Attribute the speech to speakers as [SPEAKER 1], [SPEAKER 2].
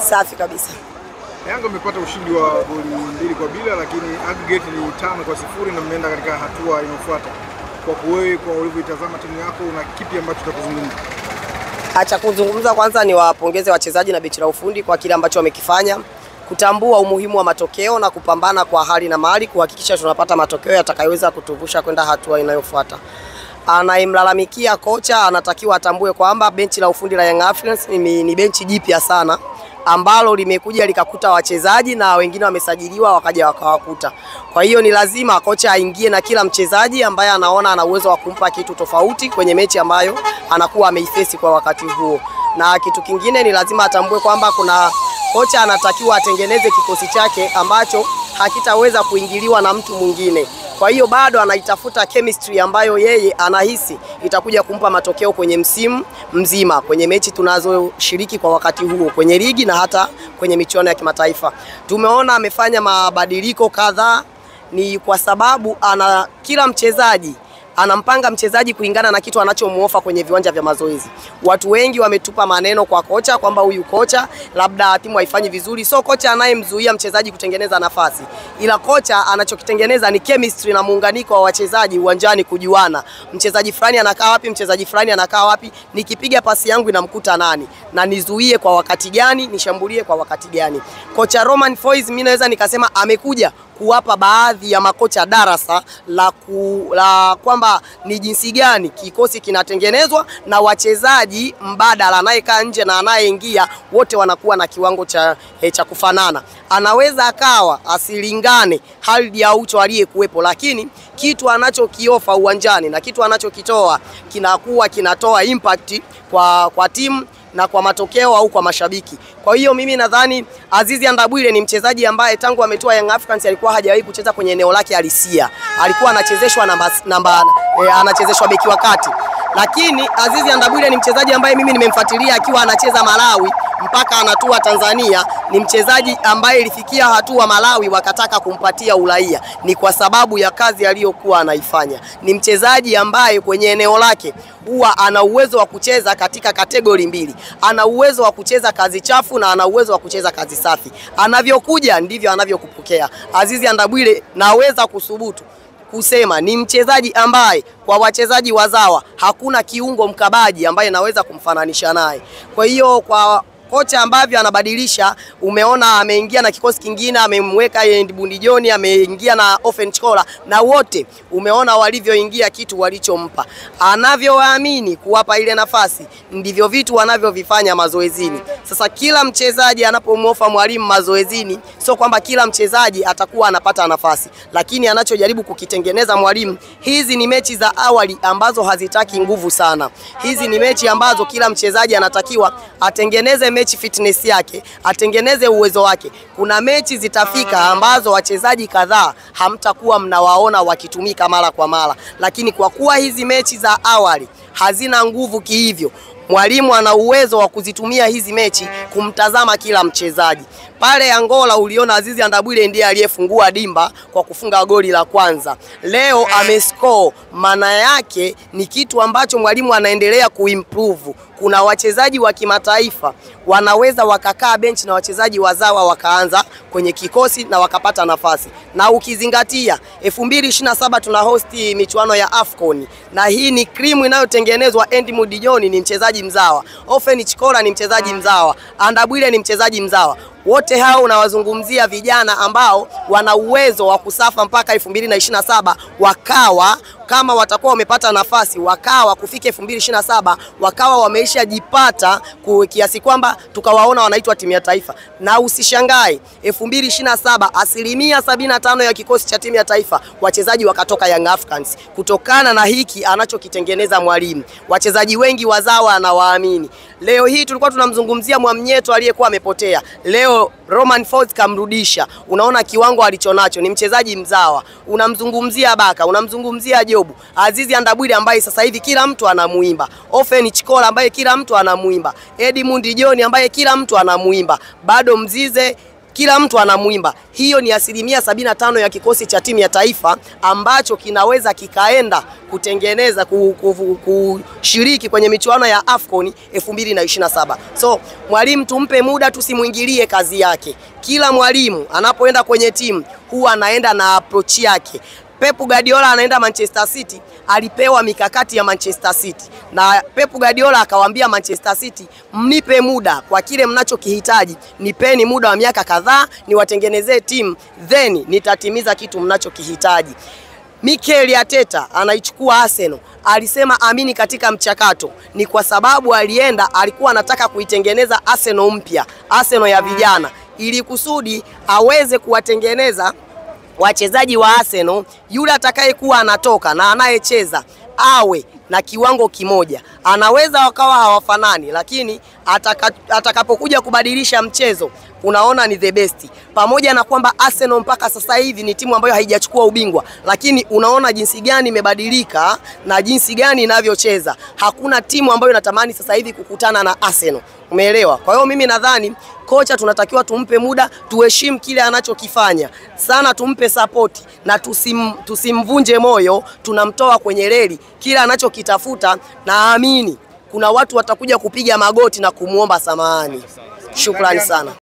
[SPEAKER 1] Safi kabisa.
[SPEAKER 2] Yanga imepata ushindi wa goli 2-0, lakini aggregate ni 5-0 na mmeenda katika hatua inayofuata. Kwa wewe, kwa ulivyoitazama timu yako, una kipi ambacho utakuzungumza?
[SPEAKER 1] Acha kuzungumza, kwanza ni wapongeze wachezaji na benchi la ufundi kwa kile ambacho wamekifanya, kutambua umuhimu wa matokeo na kupambana kwa hali na mali kuhakikisha tunapata matokeo yatakayoweza kutuvusha kwenda hatua inayofuata. Anaimlalamikia kocha anatakiwa atambue kwamba benchi la ufundi la Young Africans ni benchi jipya sana ambalo limekuja likakuta wachezaji na wengine wamesajiliwa wakaja wakawakuta. Kwa hiyo ni lazima kocha aingie na kila mchezaji ambaye anaona ana uwezo wa kumpa kitu tofauti kwenye mechi ambayo anakuwa ameifesi kwa wakati huo. Na kitu kingine ni lazima atambue kwamba kuna kocha anatakiwa atengeneze kikosi chake ambacho hakitaweza kuingiliwa na mtu mwingine. Kwa hiyo bado anaitafuta chemistry ambayo yeye anahisi itakuja kumpa matokeo kwenye msimu mzima, kwenye mechi tunazoshiriki kwa wakati huo, kwenye ligi na hata kwenye michuano ya kimataifa. Tumeona amefanya mabadiliko kadhaa, ni kwa sababu kila mchezaji anampanga mchezaji kulingana na kitu anachomuofa kwenye viwanja vya mazoezi. Watu wengi wametupa maneno kwa kocha kwamba huyu kocha labda timu haifanyi vizuri. So kocha anayemzuia mchezaji kutengeneza nafasi, ila kocha anachokitengeneza ni chemistry na muunganiko wa wachezaji uwanjani, kujuana. Mchezaji fulani anakaa wapi, mchezaji fulani anakaa wapi, nikipiga pasi yangu inamkuta nani na nizuie kwa wakati gani, nishambulie kwa wakati gani. Kocha Romain Folz mimi naweza nikasema amekuja kuwapa baadhi ya makocha darasa la kwamba ni jinsi gani kikosi kinatengenezwa na wachezaji mbadala, anayekaa nje na anayeingia wote wanakuwa na kiwango cha kufanana. Anaweza akawa asilingane hali ya ucho aliyekuwepo, lakini kitu anachokiofa uwanjani na kitu anachokitoa kinakuwa kinatoa impact kwa timu na kwa matokeo au kwa mashabiki. Kwa hiyo mimi nadhani Azizi Ndabwile ni mchezaji ambaye tangu ametoa Young Africans alikuwa hajawahi kucheza kwenye eneo lake halisia. Alikuwa anachezeshwa anachezeshwa beki wa kati. Lakini Azizi Ndabwile ni mchezaji ambaye mimi nimemfuatilia akiwa anacheza Malawi mpaka anatua Tanzania. Ni mchezaji ambaye ilifikia hatua Malawi wakataka kumpatia uraia, ni kwa sababu ya kazi aliyokuwa anaifanya. Ni mchezaji ambaye kwenye eneo lake huwa ana uwezo wa kucheza katika kategori mbili. Ana uwezo wa kucheza kazi chafu na ana uwezo wa kucheza kazi safi. Anavyokuja ndivyo anavyokupokea. Azizi Ndabwile naweza kusubutu kusema ni mchezaji ambaye kwa wachezaji wazawa hakuna kiungo mkabaji ambaye naweza kumfananisha naye. Kwa hiyo kwa kocha ambavyo anabadilisha, umeona ameingia na kikosi kingine, amemweka Edmund John, ameingia na Ofen Chikola, na wote umeona walivyoingia kitu walichompa. Anavyowaamini kuwapa ile nafasi ndivyo vitu wanavyovifanya mazoezini. Sasa kila mchezaji anapomuofa mwalimu mazoezini, sio kwamba kila mchezaji atakuwa anapata nafasi, lakini anachojaribu kukitengeneza mwalimu, hizi ni mechi za awali ambazo hazitaki nguvu sana. Hizi ni mechi ambazo kila mchezaji anatakiwa atengeneze mechi fitness yake, atengeneze uwezo wake. Kuna mechi zitafika ambazo wachezaji kadhaa hamtakuwa mnawaona wakitumika mara kwa mara, lakini kwa kuwa hizi mechi za awali hazina nguvu kihivyo, mwalimu ana uwezo wa kuzitumia hizi mechi kumtazama kila mchezaji. Pale Angola uliona Azizi Ndabwile ndiye aliyefungua dimba kwa kufunga goli la kwanza. Leo amescore, maana yake ni kitu ambacho mwalimu anaendelea kuimprove. Kuna wachezaji wa kimataifa wanaweza wakakaa bench na wachezaji wazawa wakaanza kwenye kikosi na wakapata nafasi. Na ukizingatia 2027 tuna hosti michuano ya AFCON, na hii ni cream inayotengenezwa. Edmund John ni mchezaji mzawa, Ofen Chikola ni mchezaji mzawa, Ndabwile ni mchezaji mzawa. Wote hao unawazungumzia vijana ambao wana uwezo wa kusafa mpaka 2027, wakawa kama watakuwa wamepata nafasi, wakawa kufika 2027 wakawa wameisha jipata kiasi kwamba tukawaona wanaitwa timu ya taifa. Na usishangae 2027 75% ya kikosi cha timu ya taifa wachezaji wakatoka Young Africans, kutokana na hiki anachokitengeneza mwalimu. Wachezaji wengi wazawa anawaamini. Leo hii tulikuwa tunamzungumzia Mwamnyeto aliyekuwa amepotea. Leo Romain Folz kamrudisha. Unaona kiwango alichonacho, ni mchezaji mzawa. Unamzungumzia Baka, unamzungumzia Jobu, Azizi Ndabwile ambaye sasa hivi kila mtu anamuimba, Ofen Chikola ambaye kila mtu anamuimba, Edmund John ambaye kila mtu anamuimba. Bado Mzize kila mtu anamwimba. Hiyo ni 75% ya kikosi cha timu ya taifa ambacho kinaweza kikaenda kutengeneza kushiriki kwenye michuano ya AFCON 2027. So mwalimu tumpe muda, tusimuingilie kazi yake. Kila mwalimu anapoenda kwenye timu huwa anaenda na approach yake. Pep Guardiola anaenda Manchester City, alipewa mikakati ya Manchester City, na Pep Guardiola akawaambia Manchester City, mnipe muda kwa kile mnachokihitaji, nipeni muda wa miaka kadhaa niwatengenezee timu, then nitatimiza kitu mnachokihitaji. Mikel Arteta anaichukua Arsenal, alisema amini katika mchakato, ni kwa sababu alikuwa anataka kuitengeneza Arsenal mpya, Arsenal ya vijana, ili kusudi aweze kuwatengeneza wachezaji wa Arsenal, yule atakayekuwa anatoka na anayecheza awe na kiwango kimoja. Anaweza wakawa hawafanani, lakini atakapokuja kubadilisha mchezo unaona ni the best. Pamoja na kwamba Arsenal mpaka sasa hivi ni timu ambayo haijachukua ubingwa, lakini unaona jinsi gani imebadilika na jinsi gani inavyocheza. Hakuna timu ambayo inatamani sasa hivi kukutana na Arsenal. Umeelewa? Kwa hiyo mimi nadhani kocha tunatakiwa tumpe muda, tuheshimu kile anachokifanya sana, tumpe support na tusimvunje moyo, tunamtoa kwenye reli. Kile anachokitafuta naamini kuna watu watakuja kupiga magoti na kumuomba samahani. Shukrani sana.